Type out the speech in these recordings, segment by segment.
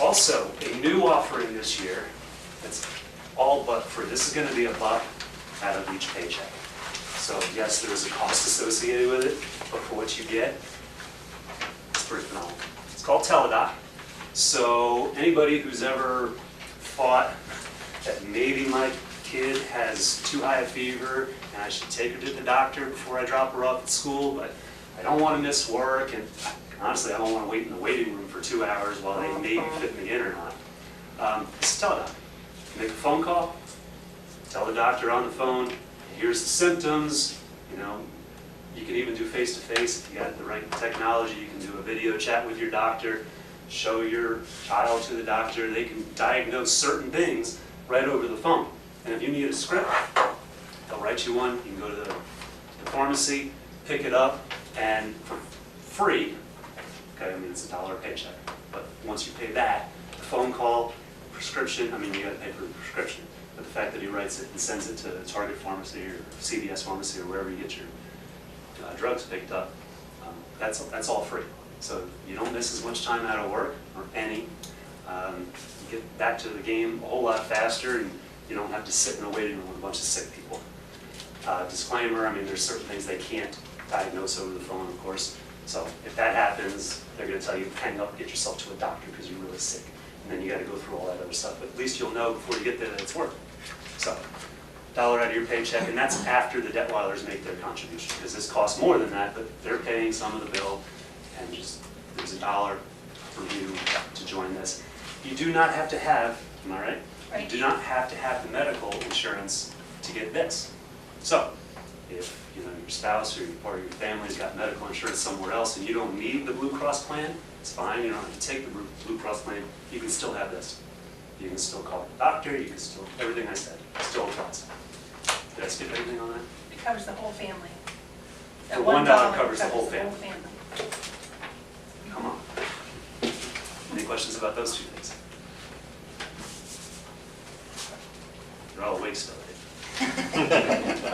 Also, a new offering this year, that's all but free. This is going to be $1 out of each paycheck. So yes, there's a cost associated with it, but for what you get, it's pretty phenomenal. It's called Teledoc. So anybody who's ever thought that maybe my kid has too high a fever and I should take her to the doctor before I drop her off at school, but I don't want to miss work, and honestly I don't want to wait in the waiting room for 2 hours while they maybe fit me in or not. It's Teledoc. Make a phone call, tell the doctor on the phone, here's the symptoms. You know, you can even do face-to-face if you got the right technology. You can do a video chat with your doctor, show your child to the doctor. They can diagnose certain things right over the phone. And if you need a script, they'll write you one. You can go to the pharmacy, pick it up, and for free, okay, I mean it's $1 a paycheck, but once you pay that, the phone call, prescription, I mean you got to pay for the prescription, but the fact that he writes it and sends it to Target Pharmacy or CVS Pharmacy or wherever you get your drugs picked up, that's all free. So you don't miss as much time out of work, or any. You get back to the game a whole lot faster, and you don't have to sit in a waiting room with a bunch of sick people. Disclaimer, I mean there's certain things they can't diagnose over the phone, of course. So if that happens, they're going to tell you, hang up and get yourself to a doctor because you're really sick. And then you got to go through all that other stuff. But at least you'll know before you get there that it's working. So $1 out of your paycheck, and that's after the Detweilers make their contribution, because this costs more than that, but they're paying some of the bill, and just there's $1 for you to join this. You do not have to have, am I right? Right. You do not have to have the medical insurance to get this. So if your spouse or part of your family's got medical insurance somewhere else and you don't need the Blue Cross plan, it's fine. You don't have to take the Blue Cross plan. You can still have this. You can still call the doctor. You can still, everything I said still applies. Did I skip anything on that? It covers the whole family. The $1 covers the whole family. Come on. Any questions about those two things? You're all awake still, right?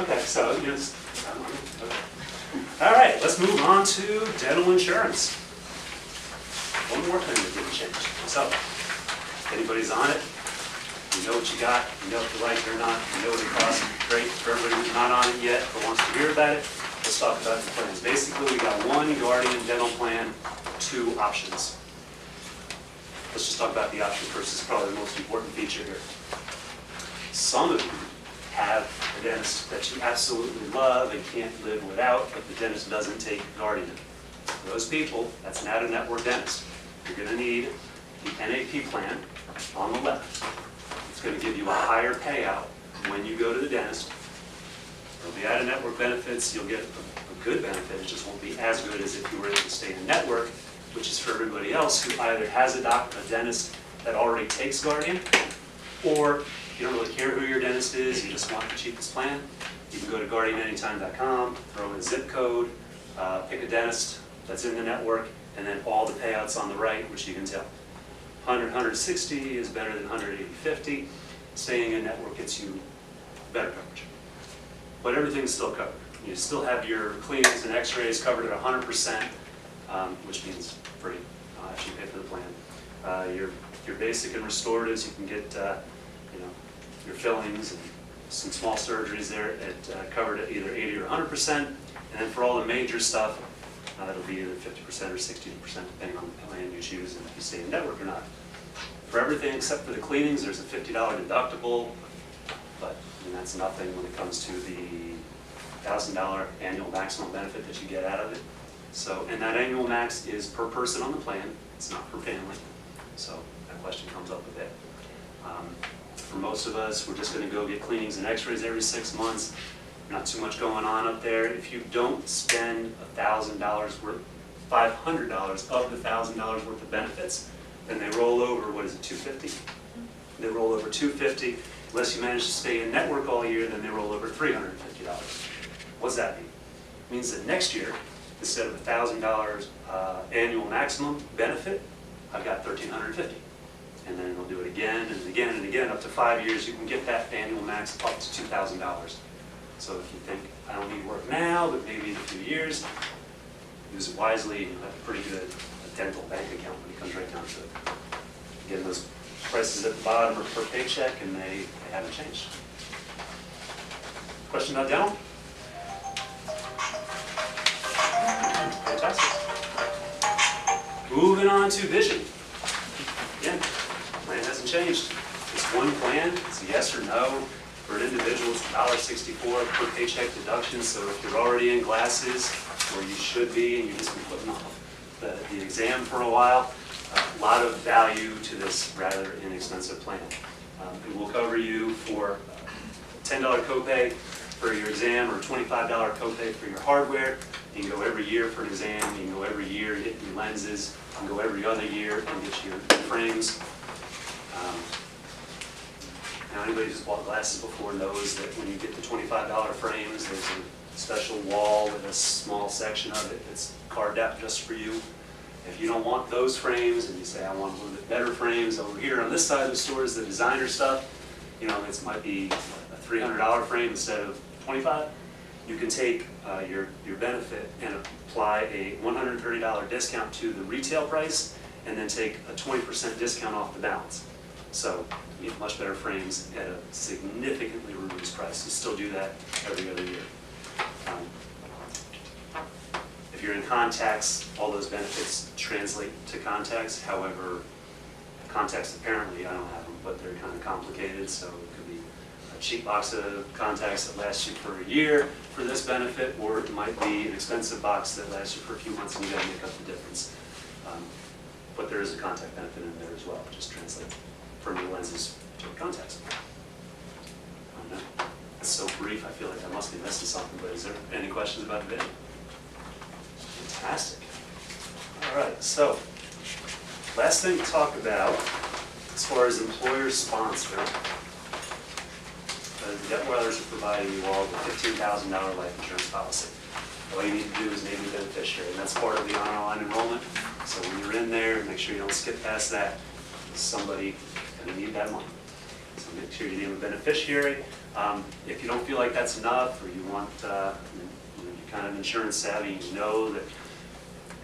Okay, so just, okay. All right, let's move on to dental insurance. One more thing that didn't change. So, if anybody's on it, you know what you got, you know if you like it or not, you know what it costs. Great. For everybody who's not on it yet but wants to hear about it, let's talk about the plans. Basically, we got one Guardian dental plan, 2 options. Let's just talk about the option first. This is probably the most important feature here. Some of you have a dentist that you absolutely love and can't live without, but the dentist doesn't take Guardian. For those people, that's an out-of-network dentist. You're going to need the NAP plan on the left. It's going to give you a higher payout when you go to the dentist. There'll be out-of-network benefits. You'll get a good benefit. It just won't be as good as if you were able to stay in network, which is for everybody else who either has a dentist that already takes Guardian, or you don't really care who your dentist is, you just want the cheapest plan. You can go to guardiananytime.com, throw in a zip code, pick a dentist that's in the network, and then all the payouts on the right, which you can tell. 100, 160 is better than 180, 50. Staying in network gets you better coverage. But everything's still covered. You still have your cleanings and x-rays covered at 100%, which means free if you pay for the plan. Your basic and restoratives, you can get your fillings and some small surgeries there at covered at either 80 or 100%, and then for all the major stuff, it'll be either 50% or 60%, depending on the plan you choose and if you stay in network or not. For everything except for the cleanings, there's a $50 deductible, but that's nothing when it comes to the $1,000 annual maximum benefit that you get out of it. So, and that annual max is per person on the plan. It's not per family. So that question comes up a bit. For most of us, we're just going to go get cleanings and x-rays every 6 months. Not too much going on up there. If you don't spend $1,000 worth, $500 of the $1,000 worth of benefits, then they roll over, what is it, $250? They roll over $250. Unless you manage to stay in network all year, then they roll over $350. What's that mean? It means that next year, instead of $1,000 annual maximum benefit, I've got $1,350. And then they'll do it again and again and again. Up to 5 years, you can get that annual max up to $2,000. So if you think, I don't need work now, but maybe in a few years, use it wisely and you'll have a pretty good dental bank account when it comes right down to it. Again, those prices at the bottom are per paycheck, and they haven't changed. Question about dental? Fantastic. Moving on to vision. Again, plan hasn't changed. It's one plan. It's a yes or no. For an individual, it's $1.64 per paycheck deduction. So if you're already in glasses, where you should be, and you've just been putting off the exam for a while, a lot of value to this rather inexpensive plan. It will cover you for a $10 copay for your exam or a $25 copay for your hardware. You can go every year for an exam. You can go every year and get your lenses. You can go every other year and get your frames. Now, anybody who's bought glasses before knows that when you get the $25 frames, there's a special wall with a small section of it that's carved out just for you. If you don't want those frames and you say, I want a little bit better frames, over here on this side of the store is the designer stuff. You know, it might be a $300 frame instead of $25. You can take your benefit and apply a $130 discount to the retail price and then take a 20% discount off the balance. So you get much better frames at a significantly reduced price. You still do that every other year. If you're in contacts, all those benefits translate to contacts. However, contacts apparently, I don't have them, but they're kind of complicated. So it could be a cheap box of contacts that lasts you for a year for this benefit, or it might be an expensive box that lasts you for a few months and you got to make up the difference. But there is a contact benefit in there as well. Just translate from your lenses to your contacts. I don't know. It's so brief, I feel like I must be missing something, but is there any questions about the video? Fantastic. All right, so last thing to talk about as far as employer sponsor. The Detweilers are providing you all with a $15,000 life insurance policy. All you need to do is name the beneficiary, and that's part of the online enrollment. So when you're in there, make sure you don't skip past that. Somebody going to need that money. So make sure you name a beneficiary. If you don't feel like that's enough, or you want, you're kind of insurance savvy, you know that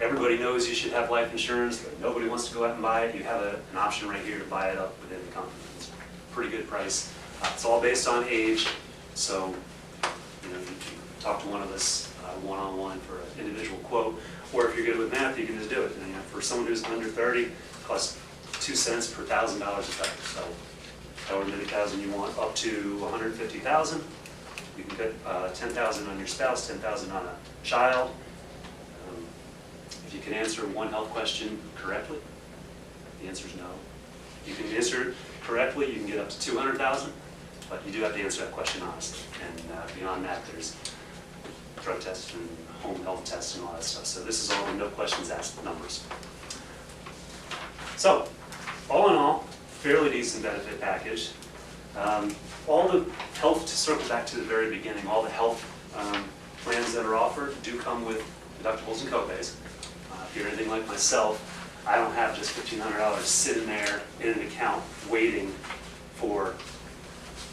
everybody knows you should have life insurance, but nobody wants to go out and buy it, you have an option right here to buy it up within the company. It's a pretty good price. It's all based on age, so you can talk to one of us one-on-one for an individual quote, or if you're good with math, you can just do it. And, for someone who's under 30, it costs 2 cents per $1,000 effective. So however many thousand you want, up to 150,000. You can get 10,000 on your spouse, 10,000 on a child. If you can answer one health question correctly, the answer is no. If you can answer it correctly, you can get up to 200,000, but you do have to answer that question honestly. And beyond that, there's drug tests and home health tests and all that stuff. So this is all the no questions asked numbers. So, all in all, fairly decent benefit package. All the health, to circle back to the very beginning, all the health plans that are offered do come with deductibles and copays. If you're anything like myself, I don't have just $1,500 sitting there in an account waiting for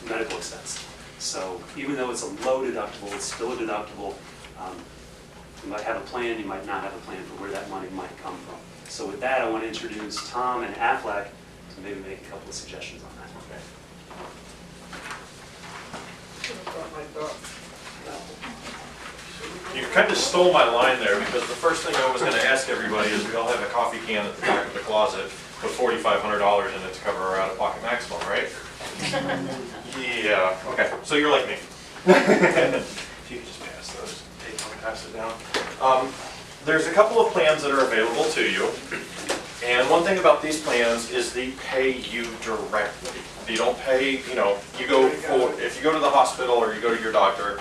medical expense. So even though it's a low deductible, it's still a deductible. You might have a plan, you might not have a plan for where that money might come from. So with that, I want to introduce Tom and Aflac to maybe make a couple of suggestions on that. You kind of stole my line there, because the first thing I was going to ask everybody is we all have a coffee can at the back of the closet with $4,500 in it to cover our out-of-pocket maximum, right? Yeah, okay, so you're like me. If you could just pass those, take one, pass it down. There's a couple of plans that are available to you, and one thing about these plans is they pay you directly. You don't pay, you go for, if you go to the hospital or you go to your doctor,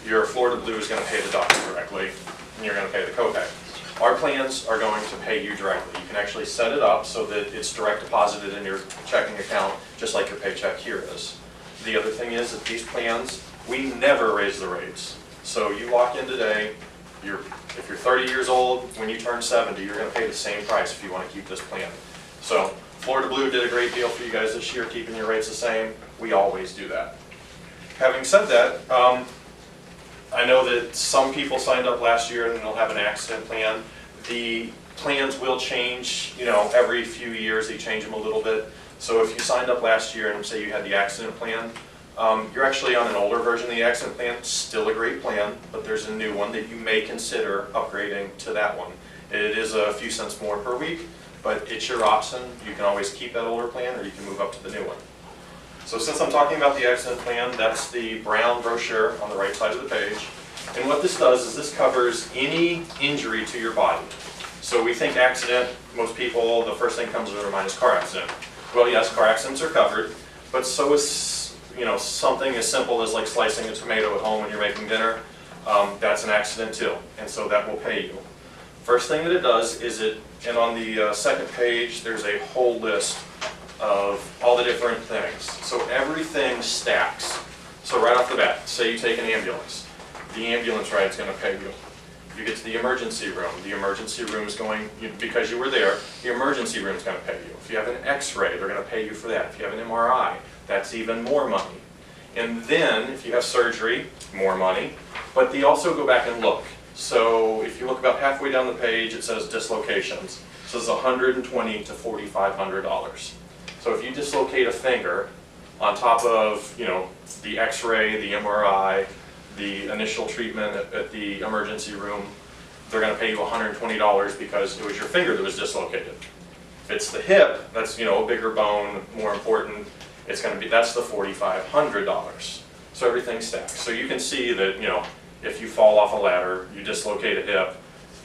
your Florida Blue is going to pay the doctor directly, and you're going to pay the copay. Our plans are going to pay you directly. You can actually set it up so that it's direct deposited in your checking account, just like your paycheck here is. The other thing is that these plans, we never raise the rates. So you walk in today, if you're 30 years old, when you turn 70, you're going to pay the same price if you want to keep this plan. So Florida Blue did a great deal for you guys this year, keeping your rates the same. We always do that. Having said that, I know that some people signed up last year and they'll have an accident plan. The plans will change, you know, every few years, they change them a little bit. So if you signed up last year and say you had the accident plan, you're actually on an older version of the accident plan, still a great plan, but there's a new one that you may consider upgrading to that one. It is a few cents more per week, but it's your option. You can always keep that older plan or you can move up to the new one. So since I'm talking about the accident plan, that's the brown brochure on the right side of the page. And what this does is this covers any injury to your body. So we think accident, most people, the first thing comes to their mind is car accident. Well, yes, car accidents are covered, but so is, you know, something as simple as like slicing a tomato at home when you're making dinner. That's an accident too, and so that will pay you. First thing that it does is and on the second page, there's a whole list of all the different things. So everything stacks. So right off the bat, say you take an ambulance. The ambulance ride is going to pay you. You get to the emergency room is going, because you were there, the emergency room is going to pay you. If you have an x-ray, they're going to pay you for that. If you have an MRI, that's even more money. And then, if you have surgery, more money. But they also go back and look. So if you look about halfway down the page, it says dislocations. It says $120 to $4,500. So if you dislocate a finger on top of, you know, the x-ray, the MRI, the initial treatment at the emergency room, they're going to pay you $120 because it was your finger that was dislocated. If it's the hip, that's, you know, a bigger bone, more important, it's going to be, that's the $4,500. So everything stacks. So you can see that, you know, if you fall off a ladder, you dislocate a hip,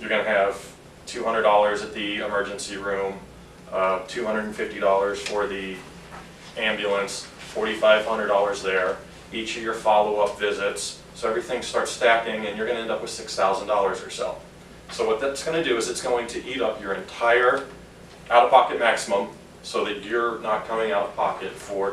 you're going to have $200 at the emergency room, $250 for the ambulance, $4,500 there, each of your follow-up visits. So everything starts stacking and you're going to end up with $6,000 or so. So what that's going to do is it's going to eat up your entire out-of-pocket maximum so that you're not coming out of pocket for